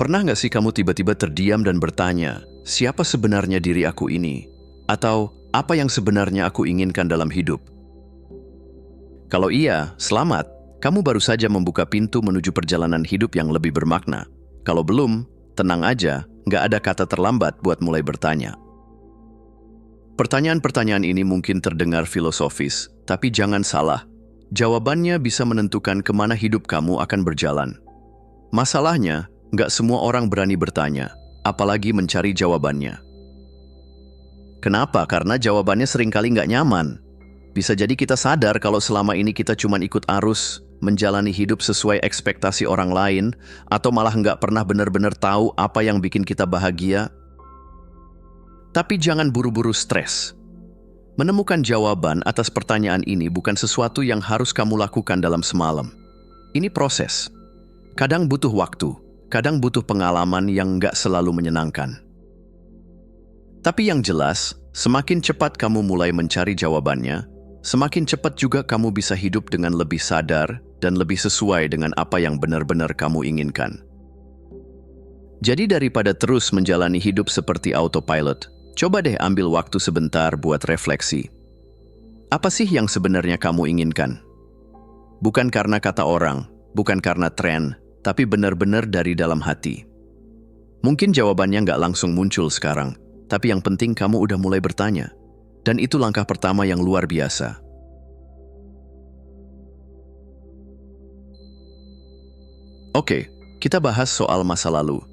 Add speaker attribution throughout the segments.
Speaker 1: Pernah nggak sih kamu tiba-tiba terdiam dan bertanya, siapa sebenarnya diri aku ini? Atau apa yang sebenarnya aku inginkan dalam hidup? Kalau iya, selamat. Kamu baru saja membuka pintu menuju perjalanan hidup yang lebih bermakna. Kalau belum, tenang aja, nggak ada kata terlambat buat mulai bertanya. Pertanyaan-pertanyaan ini mungkin terdengar filosofis, tapi jangan salah. Jawabannya bisa menentukan kemana hidup kamu akan berjalan. Masalahnya, nggak semua orang berani bertanya, apalagi mencari jawabannya. Kenapa? Karena jawabannya seringkali nggak nyaman. Bisa jadi kita sadar kalau selama ini kita cuma ikut arus, menjalani hidup sesuai ekspektasi orang lain, atau malah nggak pernah benar-benar tahu apa yang bikin kita bahagia. Tapi jangan buru-buru stres. Menemukan jawaban atas pertanyaan ini bukan sesuatu yang harus kamu lakukan dalam semalam. Ini proses. Kadang butuh waktu, kadang butuh pengalaman yang nggak selalu menyenangkan. Tapi yang jelas, semakin cepat kamu mulai mencari jawabannya, semakin cepat juga kamu bisa hidup dengan lebih sadar dan lebih sesuai dengan apa yang benar-benar kamu inginkan. Jadi daripada terus menjalani hidup seperti autopilot, coba deh ambil waktu sebentar buat refleksi. Apa sih yang sebenarnya kamu inginkan? Bukan karena kata orang, bukan karena tren, tapi benar-benar dari dalam hati. Mungkin jawabannya nggak langsung muncul sekarang, tapi yang penting kamu udah mulai bertanya. Dan itu langkah pertama yang luar biasa. Oke, kita bahas soal masa lalu.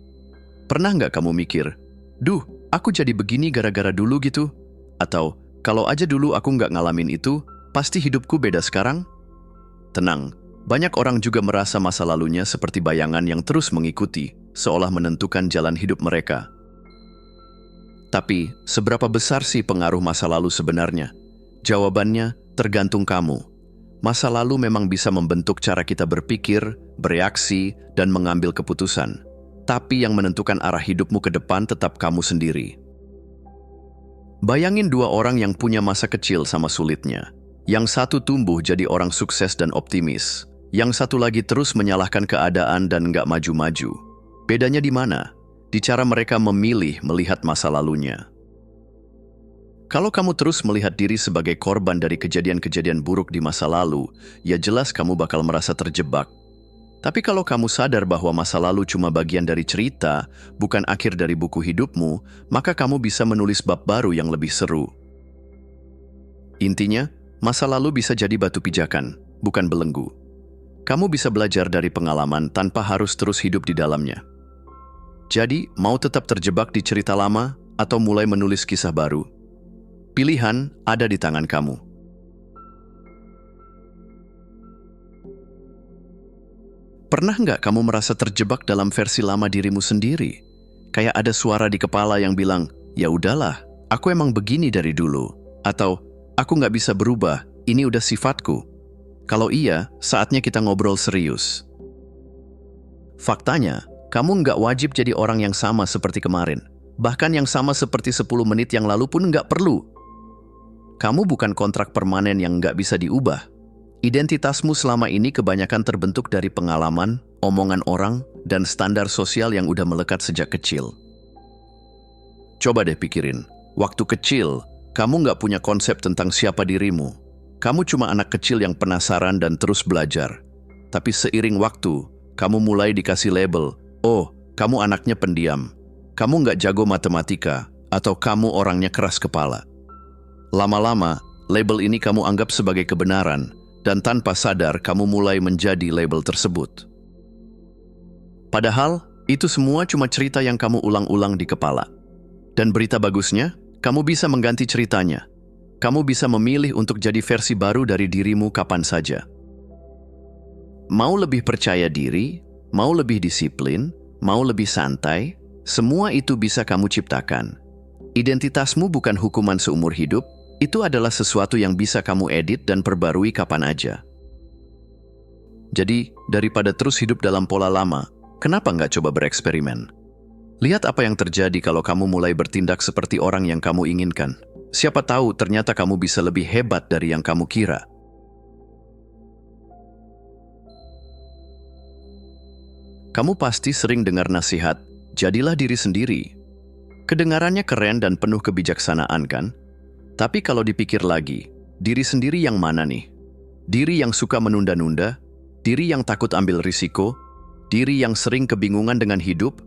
Speaker 1: Pernah nggak kamu mikir, duh, aku jadi begini gara-gara dulu gitu? Atau, kalau aja dulu aku nggak ngalamin itu, pasti hidupku beda sekarang? Tenang, banyak orang juga merasa masa lalunya seperti bayangan yang terus mengikuti, seolah menentukan jalan hidup mereka. Tapi, seberapa besar sih pengaruh masa lalu sebenarnya? Jawabannya, tergantung kamu. Masa lalu memang bisa membentuk cara kita berpikir, bereaksi, dan mengambil keputusan. Tapi yang menentukan arah hidupmu ke depan tetap kamu sendiri. Bayangin dua orang yang punya masa kecil sama sulitnya. Yang satu tumbuh jadi orang sukses dan optimis. Yang satu lagi terus menyalahkan keadaan dan nggak maju-maju. Bedanya di mana? Di cara mereka memilih melihat masa lalunya. Kalau kamu terus melihat diri sebagai korban dari kejadian-kejadian buruk di masa lalu, ya jelas kamu bakal merasa terjebak. Tapi kalau kamu sadar bahwa masa lalu cuma bagian dari cerita, bukan akhir dari buku hidupmu, maka kamu bisa menulis bab baru yang lebih seru. Intinya, masa lalu bisa jadi batu pijakan, bukan belenggu. Kamu bisa belajar dari pengalaman tanpa harus terus hidup di dalamnya. Jadi, mau tetap terjebak di cerita lama atau mulai menulis kisah baru? Pilihan ada di tangan kamu. Pernah nggak kamu merasa terjebak dalam versi lama dirimu sendiri? Kayak ada suara di kepala yang bilang, ya udahlah, aku emang begini dari dulu. Atau, aku nggak bisa berubah, ini udah sifatku. Kalau iya, saatnya kita ngobrol serius. Faktanya, kamu nggak wajib jadi orang yang sama seperti kemarin. Bahkan yang sama seperti 10 menit yang lalu pun nggak perlu. Kamu bukan kontrak permanen yang nggak bisa diubah. Identitasmu selama ini kebanyakan terbentuk dari pengalaman, omongan orang, dan standar sosial yang udah melekat sejak kecil. Coba deh pikirin, waktu kecil, kamu nggak punya konsep tentang siapa dirimu. Kamu cuma anak kecil yang penasaran dan terus belajar. Tapi seiring waktu, kamu mulai dikasih label. Oh, kamu anaknya pendiam. Kamu nggak jago matematika, atau kamu orangnya keras kepala. Lama-lama, label ini kamu anggap sebagai kebenaran, dan tanpa sadar kamu mulai menjadi label tersebut. Padahal, itu semua cuma cerita yang kamu ulang-ulang di kepala. Dan berita bagusnya, kamu bisa mengganti ceritanya. Kamu bisa memilih untuk jadi versi baru dari dirimu kapan saja. Mau lebih percaya diri, mau lebih disiplin, mau lebih santai, semua itu bisa kamu ciptakan. Identitasmu bukan hukuman seumur hidup, itu adalah sesuatu yang bisa kamu edit dan perbarui kapan aja. Jadi, daripada terus hidup dalam pola lama, kenapa nggak coba bereksperimen? Lihat apa yang terjadi kalau kamu mulai bertindak seperti orang yang kamu inginkan. Siapa tahu ternyata kamu bisa lebih hebat dari yang kamu kira. Kamu pasti sering dengar nasihat, jadilah diri sendiri. Kedengarannya keren dan penuh kebijaksanaan kan? Tapi kalau dipikir lagi, diri sendiri yang mana nih? Diri yang suka menunda-nunda? Diri yang takut ambil risiko? Diri yang sering kebingungan dengan hidup?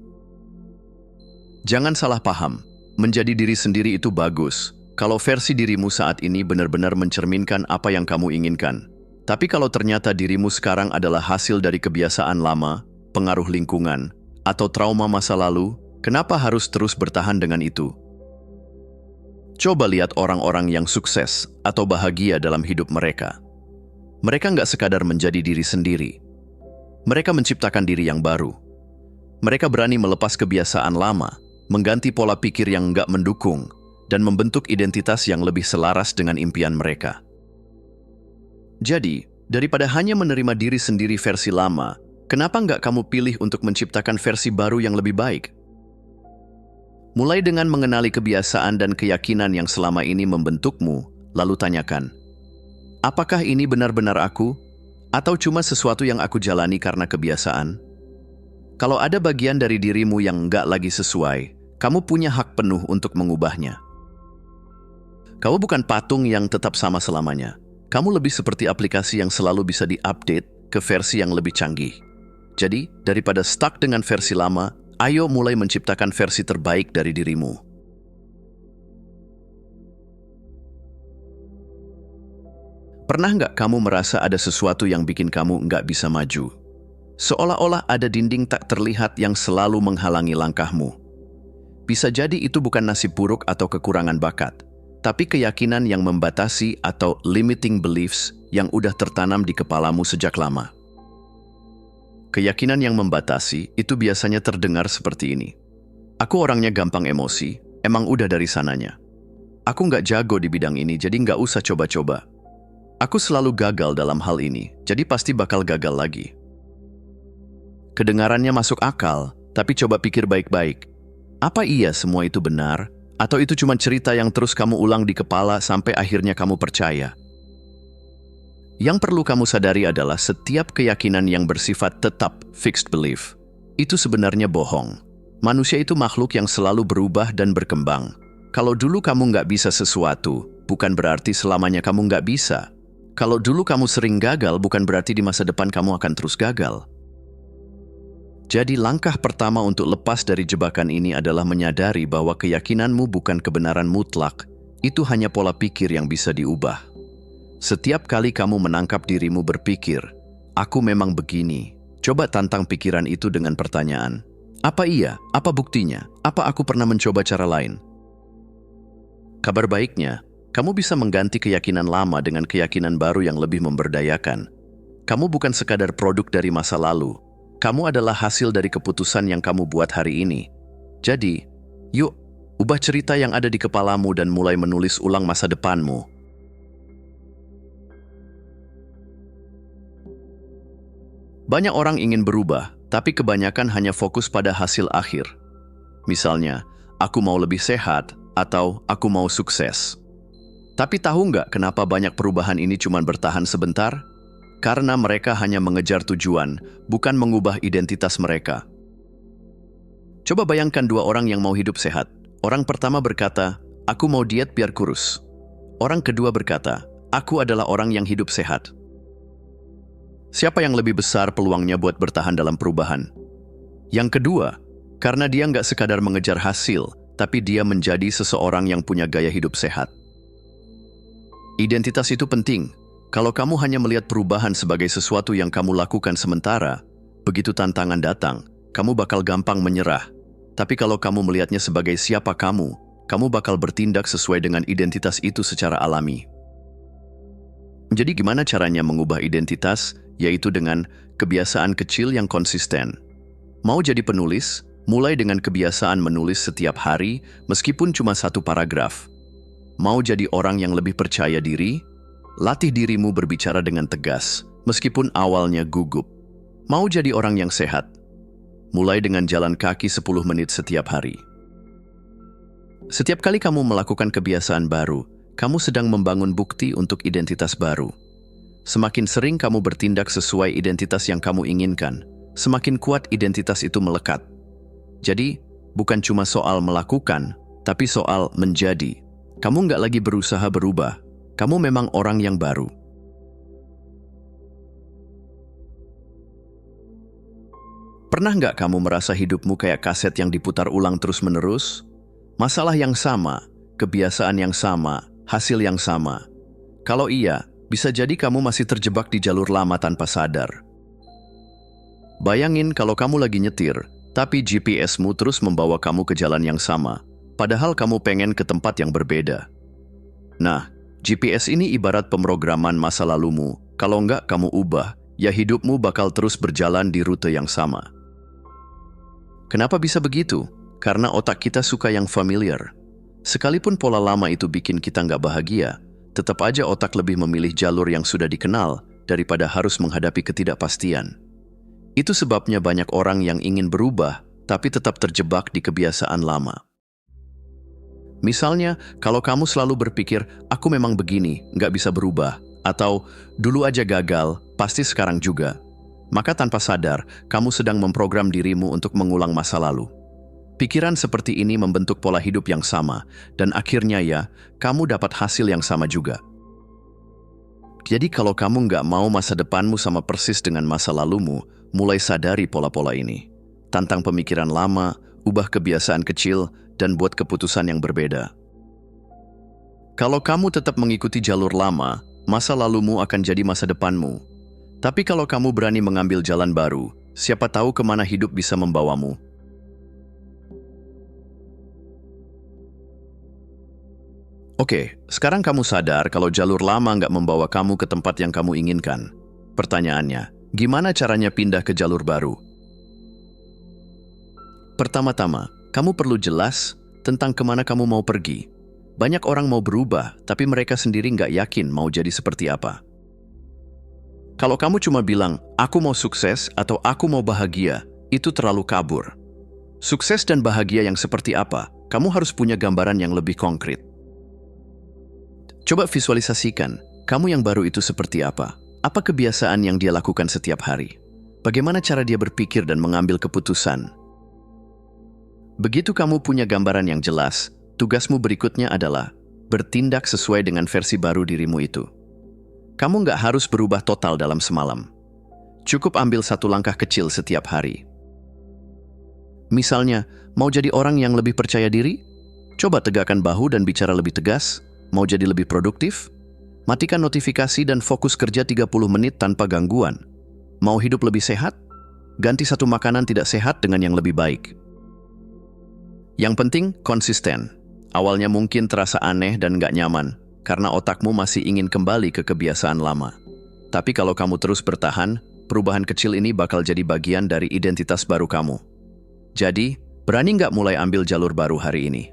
Speaker 1: Jangan salah paham, menjadi diri sendiri itu bagus kalau versi dirimu saat ini benar-benar mencerminkan apa yang kamu inginkan. Tapi kalau ternyata dirimu sekarang adalah hasil dari kebiasaan lama, pengaruh lingkungan, atau trauma masa lalu, kenapa harus terus bertahan dengan itu? Coba lihat orang-orang yang sukses atau bahagia dalam hidup mereka. Mereka nggak sekadar menjadi diri sendiri. Mereka menciptakan diri yang baru. Mereka berani melepas kebiasaan lama, mengganti pola pikir yang nggak mendukung, dan membentuk identitas yang lebih selaras dengan impian mereka. Jadi, daripada hanya menerima diri sendiri versi lama, kenapa nggak kamu pilih untuk menciptakan versi baru yang lebih baik? Mulai dengan mengenali kebiasaan dan keyakinan yang selama ini membentukmu, lalu tanyakan, apakah ini benar-benar aku? Atau cuma sesuatu yang aku jalani karena kebiasaan? Kalau ada bagian dari dirimu yang nggak lagi sesuai, kamu punya hak penuh untuk mengubahnya. Kamu bukan patung yang tetap sama selamanya. Kamu lebih seperti aplikasi yang selalu bisa diupdate ke versi yang lebih canggih. Jadi, daripada stuck dengan versi lama, ayo mulai menciptakan versi terbaik dari dirimu. Pernah nggak kamu merasa ada sesuatu yang bikin kamu nggak bisa maju? Seolah-olah ada dinding tak terlihat yang selalu menghalangi langkahmu. Bisa jadi itu bukan nasib buruk atau kekurangan bakat, tapi keyakinan yang membatasi atau limiting beliefs yang udah tertanam di kepalamu sejak lama. Keyakinan yang membatasi itu biasanya terdengar seperti ini. Aku orangnya gampang emosi, emang udah dari sananya. Aku nggak jago di bidang ini, jadi nggak usah coba-coba. Aku selalu gagal dalam hal ini, jadi pasti bakal gagal lagi. Kedengarannya masuk akal, tapi coba pikir baik-baik. Apa iya semua itu benar? Atau itu cuma cerita yang terus kamu ulang di kepala sampai akhirnya kamu percaya? Yang perlu kamu sadari adalah setiap keyakinan yang bersifat tetap fixed belief, itu sebenarnya bohong. Manusia itu makhluk yang selalu berubah dan berkembang. Kalau dulu kamu nggak bisa sesuatu, bukan berarti selamanya kamu nggak bisa. Kalau dulu kamu sering gagal, bukan berarti di masa depan kamu akan terus gagal. Jadi langkah pertama untuk lepas dari jebakan ini adalah menyadari bahwa keyakinanmu bukan kebenaran mutlak, itu hanya pola pikir yang bisa diubah. Setiap kali kamu menangkap dirimu berpikir, aku memang begini, coba tantang pikiran itu dengan pertanyaan, apa iya? Apa buktinya? Apa aku pernah mencoba cara lain? Kabar baiknya, kamu bisa mengganti keyakinan lama dengan keyakinan baru yang lebih memberdayakan. Kamu bukan sekadar produk dari masa lalu, kamu adalah hasil dari keputusan yang kamu buat hari ini. Jadi, yuk, ubah cerita yang ada di kepalamu dan mulai menulis ulang masa depanmu. Banyak orang ingin berubah, tapi kebanyakan hanya fokus pada hasil akhir. Misalnya, aku mau lebih sehat atau aku mau sukses. Tapi tahu nggak kenapa banyak perubahan ini cuma bertahan sebentar? Karena mereka hanya mengejar tujuan, bukan mengubah identitas mereka. Coba bayangkan dua orang yang mau hidup sehat. Orang pertama berkata, aku mau diet biar kurus. Orang kedua berkata, aku adalah orang yang hidup sehat. Siapa yang lebih besar peluangnya buat bertahan dalam perubahan? Yang kedua, karena dia nggak sekadar mengejar hasil, tapi dia menjadi seseorang yang punya gaya hidup sehat. Identitas itu penting. Kalau kamu hanya melihat perubahan sebagai sesuatu yang kamu lakukan sementara, begitu tantangan datang, kamu bakal gampang menyerah. Tapi kalau kamu melihatnya sebagai siapa kamu bakal bertindak sesuai dengan identitas itu secara alami. Jadi gimana caranya mengubah identitas? Yaitu dengan kebiasaan kecil yang konsisten. Mau jadi penulis? Mulai dengan kebiasaan menulis setiap hari, meskipun cuma 1 paragraf. Mau jadi orang yang lebih percaya diri? Latih dirimu berbicara dengan tegas, meskipun awalnya gugup. Mau jadi orang yang sehat? Mulai dengan jalan kaki 10 menit setiap hari. Setiap kali kamu melakukan kebiasaan baru, kamu sedang membangun bukti untuk identitas baru. Semakin sering kamu bertindak sesuai identitas yang kamu inginkan, semakin kuat identitas itu melekat. Jadi, bukan cuma soal melakukan, tapi soal menjadi. Kamu nggak lagi berusaha berubah, kamu memang orang yang baru. Pernah nggak kamu merasa hidupmu kayak kaset yang diputar ulang terus-menerus? Masalah yang sama, kebiasaan yang sama, hasil yang sama. Kalau iya, bisa jadi kamu masih terjebak di jalur lama tanpa sadar. Bayangin kalau kamu lagi nyetir, tapi GPS-mu terus membawa kamu ke jalan yang sama, padahal kamu pengen ke tempat yang berbeda. Nah, GPS ini ibarat pemrograman masa lalumu. Kalau nggak kamu ubah, ya hidupmu bakal terus berjalan di rute yang sama. Kenapa bisa begitu? Karena otak kita suka yang familiar. Sekalipun pola lama itu bikin kita nggak bahagia, tetap aja otak lebih memilih jalur yang sudah dikenal daripada harus menghadapi ketidakpastian. Itu sebabnya banyak orang yang ingin berubah, tapi tetap terjebak di kebiasaan lama. Misalnya, kalau kamu selalu berpikir, aku memang begini, nggak bisa berubah, atau dulu aja gagal, pasti sekarang juga. Maka tanpa sadar, kamu sedang memprogram dirimu untuk mengulang masa lalu. Pikiran seperti ini membentuk pola hidup yang sama, dan akhirnya ya, kamu dapat hasil yang sama juga. Jadi kalau kamu nggak mau masa depanmu sama persis dengan masa lalumu, mulai sadari pola-pola ini. Tantang pemikiran lama, ubah kebiasaan kecil, dan buat keputusan yang berbeda. Kalau kamu tetap mengikuti jalur lama, masa lalumu akan jadi masa depanmu. Tapi kalau kamu berani mengambil jalan baru, siapa tahu kemana hidup bisa membawamu. Oke, sekarang kamu sadar kalau jalur lama nggak membawa kamu ke tempat yang kamu inginkan. Pertanyaannya, gimana caranya pindah ke jalur baru? Pertama-tama, kamu perlu jelas tentang kemana kamu mau pergi. Banyak orang mau berubah, tapi mereka sendiri nggak yakin mau jadi seperti apa. Kalau kamu cuma bilang, aku mau sukses atau aku mau bahagia, itu terlalu kabur. Sukses dan bahagia yang seperti apa, kamu harus punya gambaran yang lebih konkret. Coba visualisasikan, kamu yang baru itu seperti apa? Apa kebiasaan yang dia lakukan setiap hari? Bagaimana cara dia berpikir dan mengambil keputusan? Begitu kamu punya gambaran yang jelas, tugasmu berikutnya adalah bertindak sesuai dengan versi baru dirimu itu. Kamu nggak harus berubah total dalam semalam. Cukup ambil satu langkah kecil setiap hari. Misalnya, mau jadi orang yang lebih percaya diri? Coba tegakkan bahu dan bicara lebih tegas. Mau jadi lebih produktif? Matikan notifikasi dan fokus kerja 30 menit tanpa gangguan. Mau hidup lebih sehat? Ganti satu makanan tidak sehat dengan yang lebih baik. Yang penting, konsisten. Awalnya mungkin terasa aneh dan nggak nyaman, karena otakmu masih ingin kembali ke kebiasaan lama. Tapi kalau kamu terus bertahan, perubahan kecil ini bakal jadi bagian dari identitas baru kamu. Jadi, berani nggak mulai ambil jalur baru hari ini?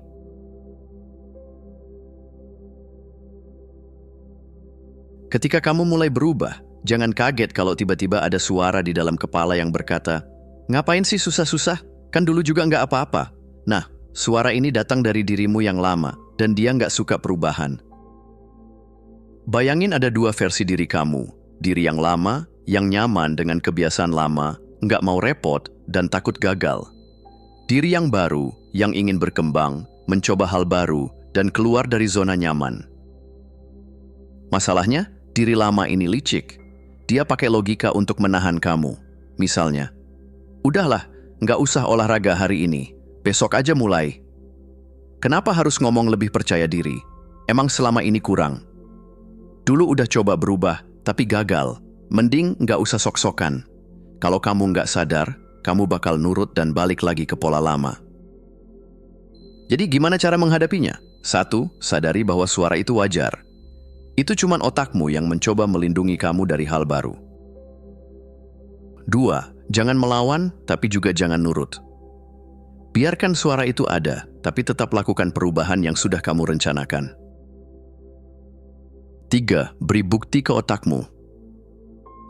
Speaker 1: Ketika kamu mulai berubah, jangan kaget kalau tiba-tiba ada suara di dalam kepala yang berkata, "Ngapain sih susah-susah? Kan dulu juga nggak apa-apa." Nah, suara ini datang dari dirimu yang lama, dan dia nggak suka perubahan. Bayangin ada dua versi diri kamu, diri yang lama, yang nyaman dengan kebiasaan lama, nggak mau repot, dan takut gagal. Diri yang baru, yang ingin berkembang, mencoba hal baru, dan keluar dari zona nyaman. Masalahnya, diri lama ini licik. Dia pakai logika untuk menahan kamu. Misalnya, udahlah, nggak usah olahraga hari ini. Besok aja mulai. Kenapa harus ngomong lebih percaya diri? Emang selama ini kurang? Dulu udah coba berubah, tapi gagal. Mending nggak usah sok-sokan. Kalau kamu nggak sadar, kamu bakal nurut dan balik lagi ke pola lama. Jadi gimana cara menghadapinya? 1. Sadari bahwa suara itu wajar. Itu cuman otakmu yang mencoba melindungi kamu dari hal baru. 2. Jangan melawan, tapi juga jangan nurut. Biarkan suara itu ada, tapi tetap lakukan perubahan yang sudah kamu rencanakan. 3. Beri bukti ke otakmu.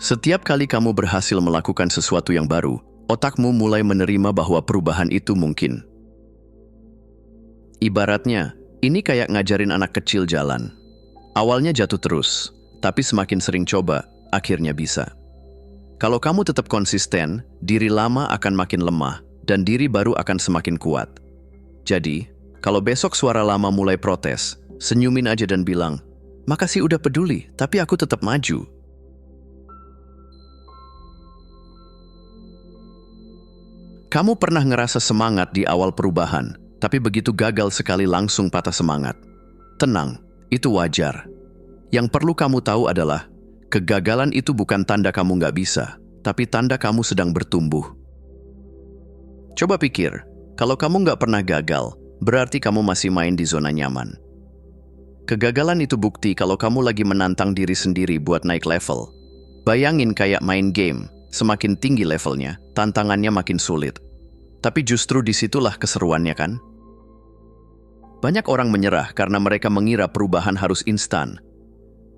Speaker 1: Setiap kali kamu berhasil melakukan sesuatu yang baru, otakmu mulai menerima bahwa perubahan itu mungkin. Ibaratnya, ini kayak ngajarin anak kecil jalan. Awalnya jatuh terus, tapi semakin sering coba, akhirnya bisa. Kalau kamu tetap konsisten, diri lama akan makin lemah dan diri baru akan semakin kuat. Jadi, kalau besok suara lama mulai protes, senyumin aja dan bilang, "Makasih udah peduli, tapi aku tetap maju." Kamu pernah ngerasa semangat di awal perubahan, tapi begitu gagal sekali langsung patah semangat. Tenang, itu wajar. Yang perlu kamu tahu adalah, kegagalan itu bukan tanda kamu nggak bisa, tapi tanda kamu sedang bertumbuh. Coba pikir, kalau kamu nggak pernah gagal, berarti kamu masih main di zona nyaman. Kegagalan itu bukti kalau kamu lagi menantang diri sendiri buat naik level. Bayangin kayak main game, semakin tinggi levelnya, tantangannya makin sulit. Tapi justru disitulah keseruannya kan? Banyak orang menyerah karena mereka mengira perubahan harus instan.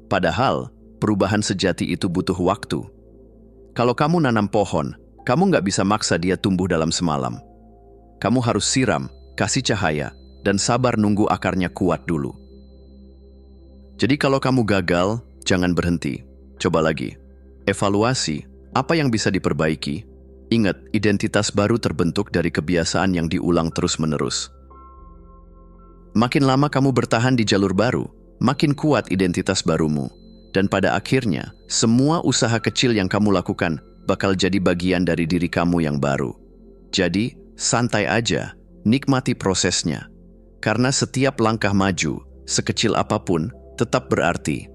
Speaker 1: Padahal, perubahan sejati itu butuh waktu. Kalau kamu nanam pohon, kamu nggak bisa maksa dia tumbuh dalam semalam. Kamu harus siram, kasih cahaya, dan sabar nunggu akarnya kuat dulu. Jadi kalau kamu gagal, jangan berhenti. Coba lagi. Evaluasi, apa yang bisa diperbaiki? Ingat, identitas baru terbentuk dari kebiasaan yang diulang terus-menerus. Makin lama kamu bertahan di jalur baru, makin kuat identitas barumu. Dan pada akhirnya, semua usaha kecil yang kamu lakukan bakal jadi bagian dari diri kamu yang baru. Jadi, santai aja, nikmati prosesnya. Karena setiap langkah maju, sekecil apapun, tetap berarti.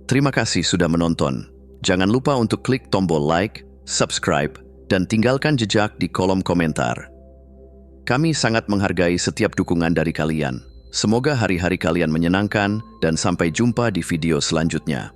Speaker 1: Terima kasih sudah menonton. Jangan lupa untuk klik tombol like, subscribe, dan tinggalkan jejak di kolom komentar. Kami sangat menghargai setiap dukungan dari kalian. Semoga hari-hari kalian menyenangkan dan sampai jumpa di video selanjutnya.